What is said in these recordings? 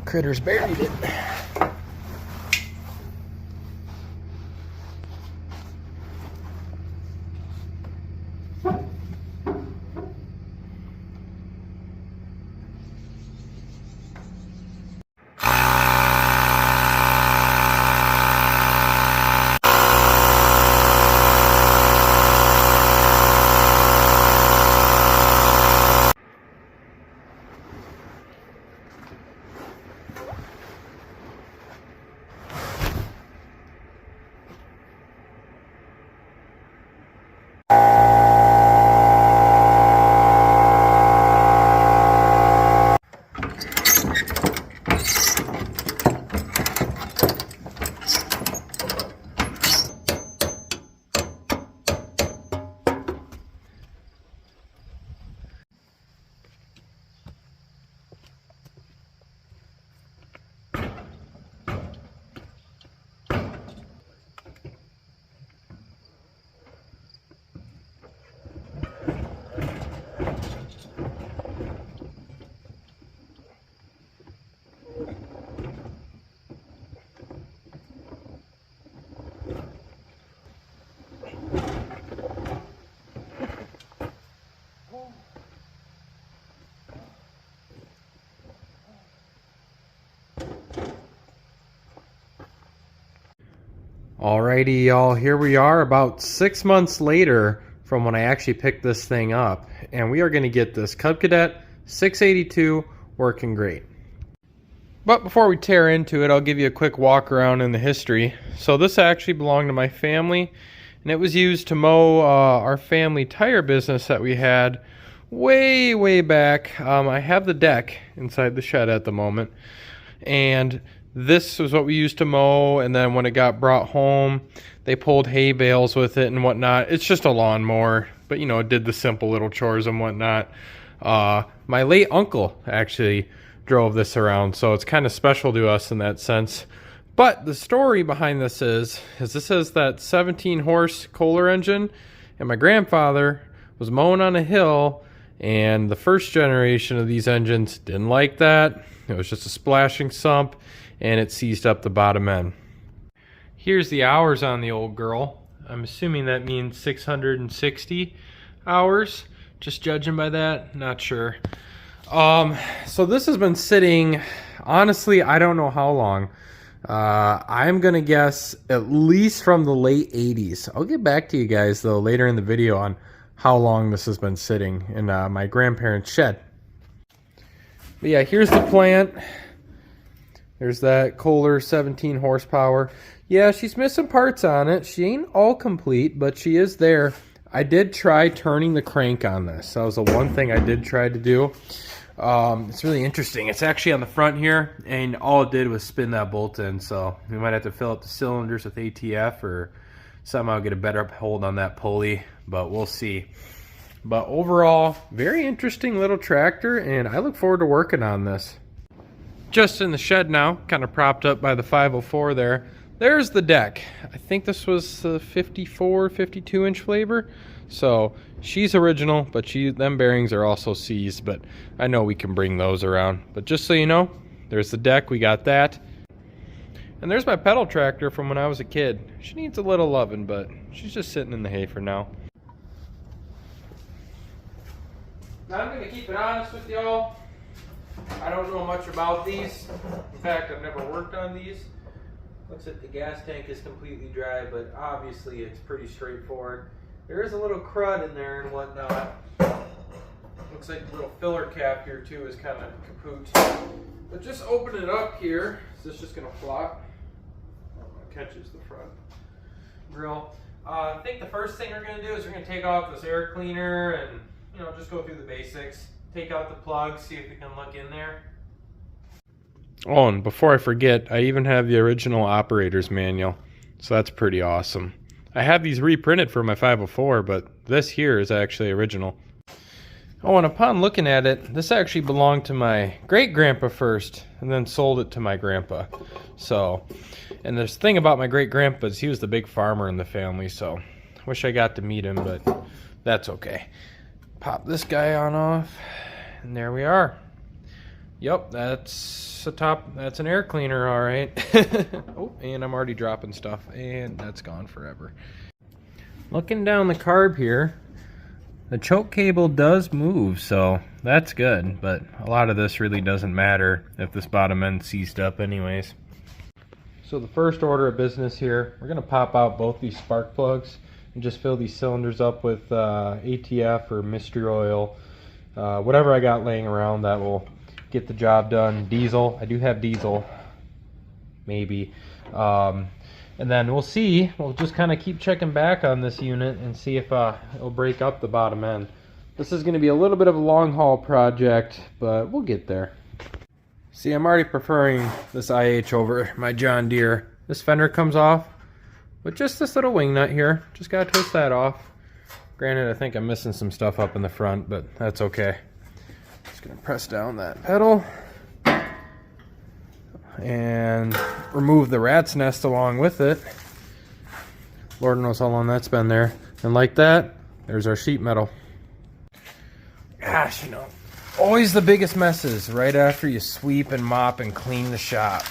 Critters buried it. Alrighty, y'all, here we are about 6 months later from when I actually picked this thing up, and we are going to get this Cub Cadet 682 working great. But before we tear into it, I'll give you a quick walk around in the history. So this actually belonged to my family, and it was used to mow our family tire business that we had way back. I have the deck inside the shed at the moment, and this was what we used to mow, and then when it got brought home, they pulled hay bales with it and whatnot. It's just a lawnmower, but you know, it did the simple little chores and whatnot. My late uncle actually drove this around, so it's kind of special to us in that sense. But the story behind this is this is that 17 horse Kohler engine, and my grandfather was mowing on a hill, and the first generation of these engines didn't like that. It was just a splashing sump, and it seized up the bottom end. Here's the hours on the old girl. I'm assuming that means 660 hours, just judging by that, not sure. So this has been sitting, honestly, I don't know how long. I'm gonna guess at least from the late 80s. I'll get back to you guys though later in the video on how long this has been sitting in my grandparents' shed. But yeah, here's the plant. There's that Kohler 17 horsepower. Yeah, she's missing parts on it. She ain't all complete, but she is there. I did try turning the crank on this. That was the one thing I did try to do. It's really interesting. It's actually on the front here, and all it did was spin that bolt in, so we might have to fill up the cylinders with ATF or somehow get a better hold on that pulley, but we'll see. But overall, very interesting little tractor, and I look forward to working on this. Just in the shed now, kind of propped up by the 504 there. There's the deck. I think this was the 54, 52 inch flavor. So she's original, but them bearings are also seized, but I know we can bring those around. But just so you know, there's the deck, we got that. And there's my pedal tractor from when I was a kid. She needs a little loving, but she's just sitting in the hay for now. Now I'm gonna keep it honest with y'all. I don't know much about these. In fact, I've never worked on these. Looks like the gas tank is completely dry, but obviously it's pretty straightforward. There is a little crud in there and whatnot. Looks like the little filler cap here too is kind of kaput. But just open it up here. Is this just gonna flop? Oh, it catches the front grill. I think the first thing we're gonna do is we're gonna take off this air cleaner and just go through the basics. Take out the plug, see if we can look in there. Oh, and before I forget, I even have the original operator's manual, so that's pretty awesome. I have these reprinted for my 504, but this here is actually original. Oh, and upon looking at it, this actually belonged to my great-grandpa first, and then sold it to my grandpa. So, and the thing about my great-grandpa is he was the big farmer in the family, so wish I got to meet him, but that's okay. Pop this guy on off, and there we are. Yep, that's an air cleaner, all right. Oh, and I'm already dropping stuff, and that's gone forever. Looking down the carb here, the choke cable does move, so that's good, but a lot of this really doesn't matter if this bottom end's seized up anyways. So the first order of business here, we're gonna pop out both these spark plugs and just fill these cylinders up with ATF or mystery oil, whatever I got laying around that will get the job done. Diesel, I do have diesel, maybe. And then we'll see, we'll just kind of keep checking back on this unit and see if it'll break up the bottom end. This is going to be a little bit of a long haul project, but we'll get there. See, I'm already preferring this IH over my John Deere. This fender comes off with just this little wing nut here. Just got to twist that off. Granted, I think I'm missing some stuff up in the front, but that's okay. Just going to press down that pedal and remove the rat's nest along with it. Lord knows how long that's been there. And like that, there's our sheet metal. Gosh, you know, always the biggest messes right after you sweep and mop and clean the shop.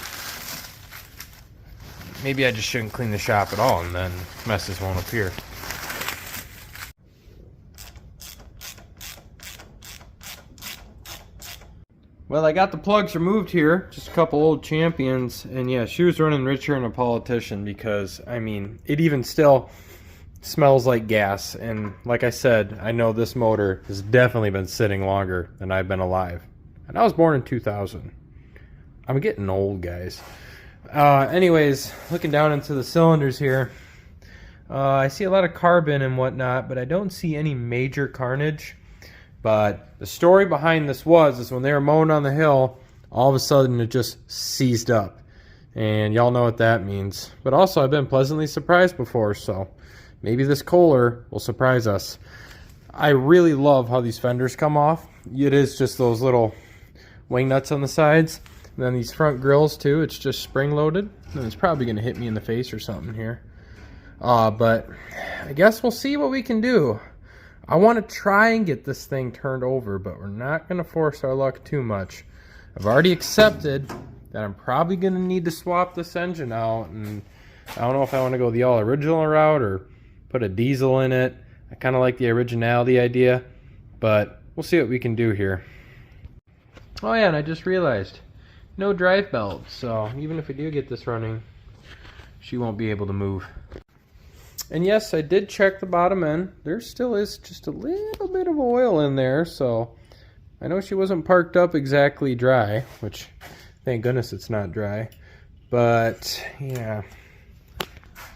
Maybe I just shouldn't clean the shop at all and then messes won't appear. Well, I got the plugs removed here, just a couple old champions, and yeah, she was running richer than a politician because, I mean, it even still smells like gas, and like I said, I know this motor has definitely been sitting longer than I've been alive. And I was born in 2000. I'm getting old, guys. Anyways, looking down into the cylinders here, I see a lot of carbon and whatnot, but I don't see any major carnage. But the story behind this is when they were mowing on the hill, all of a sudden it just seized up. And y'all know what that means. But also, I've been pleasantly surprised before, so maybe this Kohler will surprise us. I really love how these fenders come off. It is just those little wing nuts on the sides. And then these front grills too, it's just spring-loaded. And it's probably going to hit me in the face or something here. But I guess we'll see what we can do. I want to try and get this thing turned over, but we're not going to force our luck too much. I've already accepted that I'm probably going to need to swap this engine out, and I don't know if I want to go the all-original route or put a diesel in it. I kind of like the originality idea, but we'll see what we can do here. Oh yeah, and I just realized, no drive belt, so even if we do get this running, she won't be able to move. And yes, I did check the bottom end. There still is just a little bit of oil in there, so I know she wasn't parked up exactly dry, which thank goodness it's not dry. But yeah.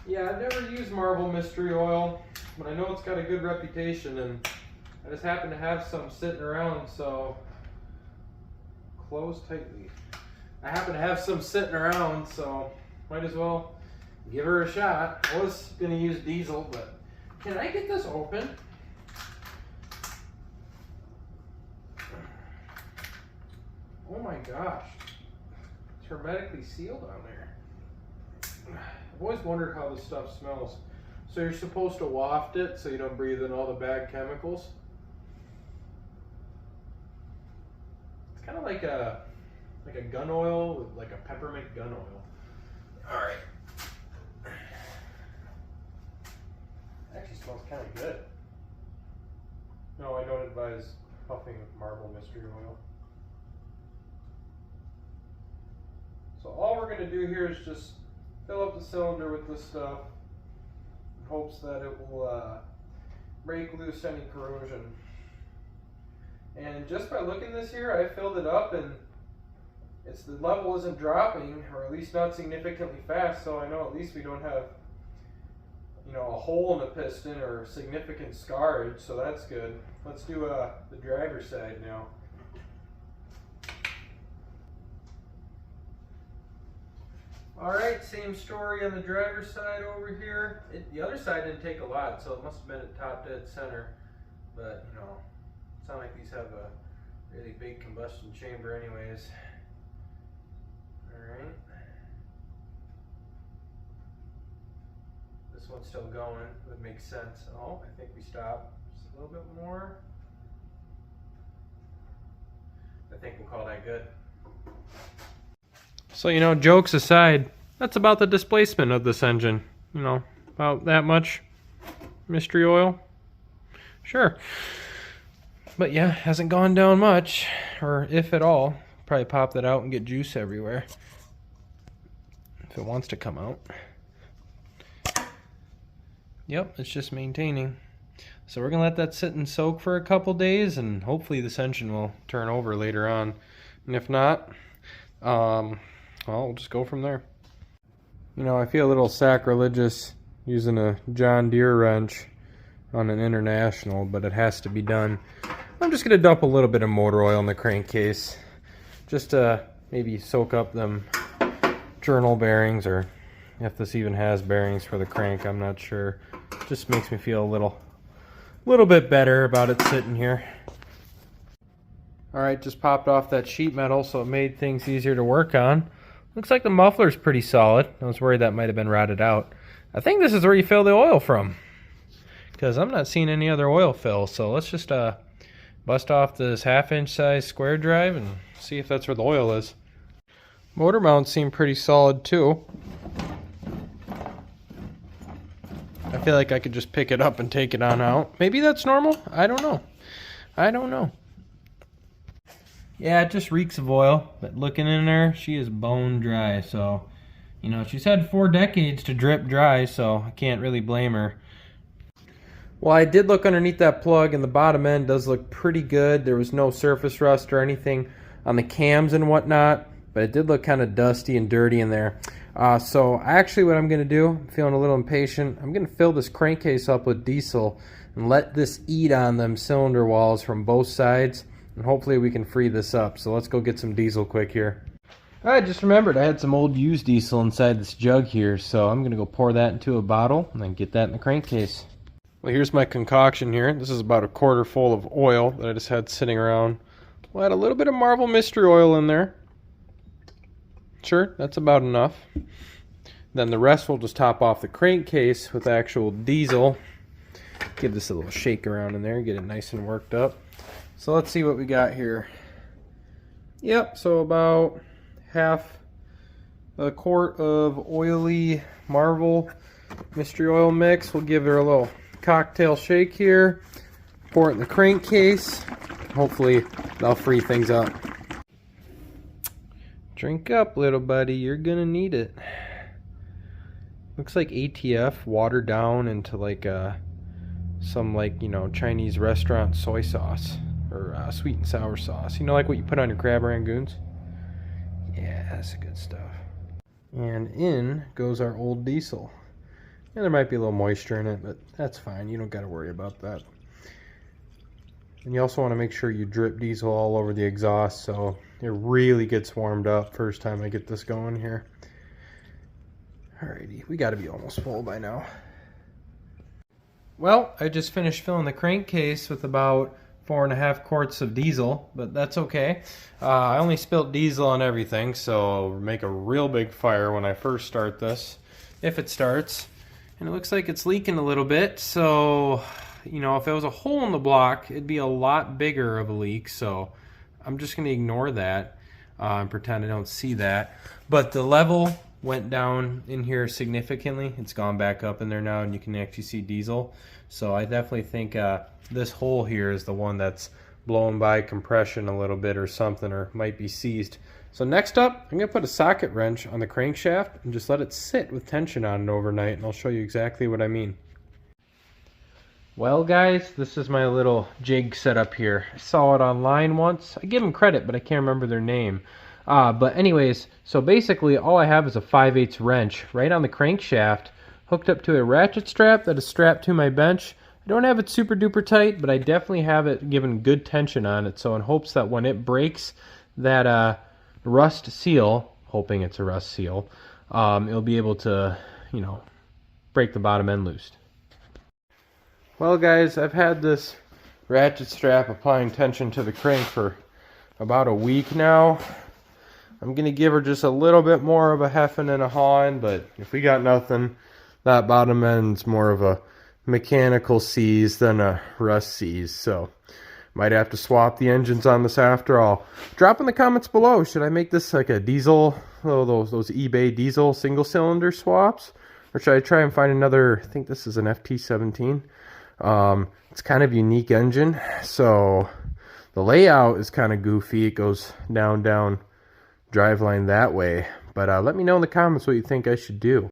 Yeah, I've never used Marvel Mystery Oil, but I know it's got a good reputation, and I just happen to have some sitting around, so close tightly. I happen to have some sitting around, so might as well give her a shot. I was going to use diesel, but can I get this open? Oh my gosh. It's hermetically sealed on there. I've always wondered how this stuff smells. So you're supposed to waft it so you don't breathe in all the bad chemicals. It's kind of like a gun oil with like a peppermint gun oil. All right. Actually smells kind of good. No, I don't advise puffing Marvel Mystery Oil. So all we're going to do here is just fill up the cylinder with this stuff in hopes that it will break loose any corrosion. And just by looking this here, I filled it up and the level isn't dropping, or at least not significantly fast, so I know at least we don't have, you know, a hole in the piston or significant scarage, so that's good. Let's do the driver's side now. Alright, same story on the driver's side over here. The other side didn't take a lot, so it must have been at top dead center. But, you know, It's not like these have a really big combustion chamber anyways. Alright. This one's still going, would make sense. Oh, I think we stopped. Just a little bit more. I think we'll call that good. So, you know, jokes aside, that's about the displacement of this engine. You know, about that much mystery oil. Sure. But yeah, hasn't gone down much, or if at all. Probably pop that out and get juice everywhere. If it wants to come out. Yep, it's just maintaining. So we're going to let that sit and soak for a couple days, and hopefully this engine will turn over later on. And if not, well, we'll just go from there. You know, I feel a little sacrilegious using a John Deere wrench on an International, but it has to be done. I'm just going to dump a little bit of motor oil in the crankcase, just to maybe soak up them journal bearings, or if this even has bearings for the crank, I'm not sure. Just makes me feel a little bit better about it sitting here. Alright, just popped off that sheet metal, so it made things easier to work on. Looks like the muffler's pretty solid. I was worried that might have been rotted out. I think this is where you fill the oil from, because I'm not seeing any other oil fill. So let's just bust off this 1/2-inch size square drive and see if that's where the oil is. Motor mounts seem pretty solid too. I feel like I could just pick it up and take it on out. Maybe that's normal? I don't know. I don't know. Yeah, it just reeks of oil, but looking in there, she is bone dry. So, you know, she's had 4 decades to drip dry, so I can't really blame her. Well, I did look underneath that plug, and the bottom end does look pretty good. There was no surface rust or anything on the cams and whatnot, but it did look kind of dusty and dirty in there. So actually what I'm going to do, I'm feeling a little impatient, I'm going to fill this crankcase up with diesel and let this eat on them cylinder walls from both sides, and hopefully we can free this up. So let's go get some diesel quick here. I just remembered I had some old used diesel inside this jug here, so I'm going to go pour that into a bottle and then get that in the crankcase. Well, here's my concoction here. This is about a quarter full of oil that I just had sitting around. We'll add a little bit of Marvel Mystery Oil in there. Sure, that's about enough. Then the rest we'll just top off the crankcase with actual diesel. Give this a little shake around in there, get it nice and worked up. So let's see what we got here. Yep, so about 1/2 quart of oily Marvel Mystery Oil mix. We'll give her a little cocktail shake here. Pour it in the crankcase. Hopefully that'll free things up. Drink up, little buddy, you're gonna need it. Looks like ATF watered down into like some, like, you know, Chinese restaurant soy sauce, or sweet and sour sauce. You know, like what you put on your crab rangoons? Yeah, that's the good stuff. And in goes our old diesel. And there might be a little moisture in it, but that's fine. You don't got to worry about that. And you also want to make sure you drip diesel all over the exhaust so it really gets warmed up first time I get this going here. Alrighty, we got to be almost full by now. Well, I just finished filling the crankcase with about 4.5 quarts of diesel, but that's okay. I only spilt diesel on everything, so I'll make a real big fire when I first start this, if it starts. And it looks like it's leaking a little bit, so, you know, if it was a hole in the block, it'd be a lot bigger of a leak, so I'm just going to ignore that and pretend I don't see that. But the level went down in here significantly. It's gone back up in there now, and you can actually see diesel. So I definitely think this hole here is the one that's blown by compression a little bit or something, or might be seized. So next up, I'm going to put a socket wrench on the crankshaft and just let it sit with tension on it overnight, and I'll show you exactly what I mean. Well guys, this is my little jig setup here. I saw it online once. I give them credit, but I can't remember their name. But anyways, so basically all I have is a 5/8 wrench right on the crankshaft, hooked up to a ratchet strap that is strapped to my bench. I don't have it super duper tight, but I definitely have it given good tension on it, so in hopes that when it breaks that rust seal, hoping it's a rust seal, it'll be able to, you know, break the bottom end loose. Well guys, I've had this ratchet strap applying tension to the crank for about a week now. I'm going to give her just a little bit more of a heffing and a hawing, but if we got nothing, that bottom end's more of a mechanical seize than a rust seize, so might have to swap the engines on this after all. Drop in the comments below, should I make this like a diesel, those eBay diesel single cylinder swaps, or should I try and find another? I think this is an FT17. It's kind of unique engine, so the layout is kind of goofy. It goes down driveline that way, but let me know in the comments what you think I should do.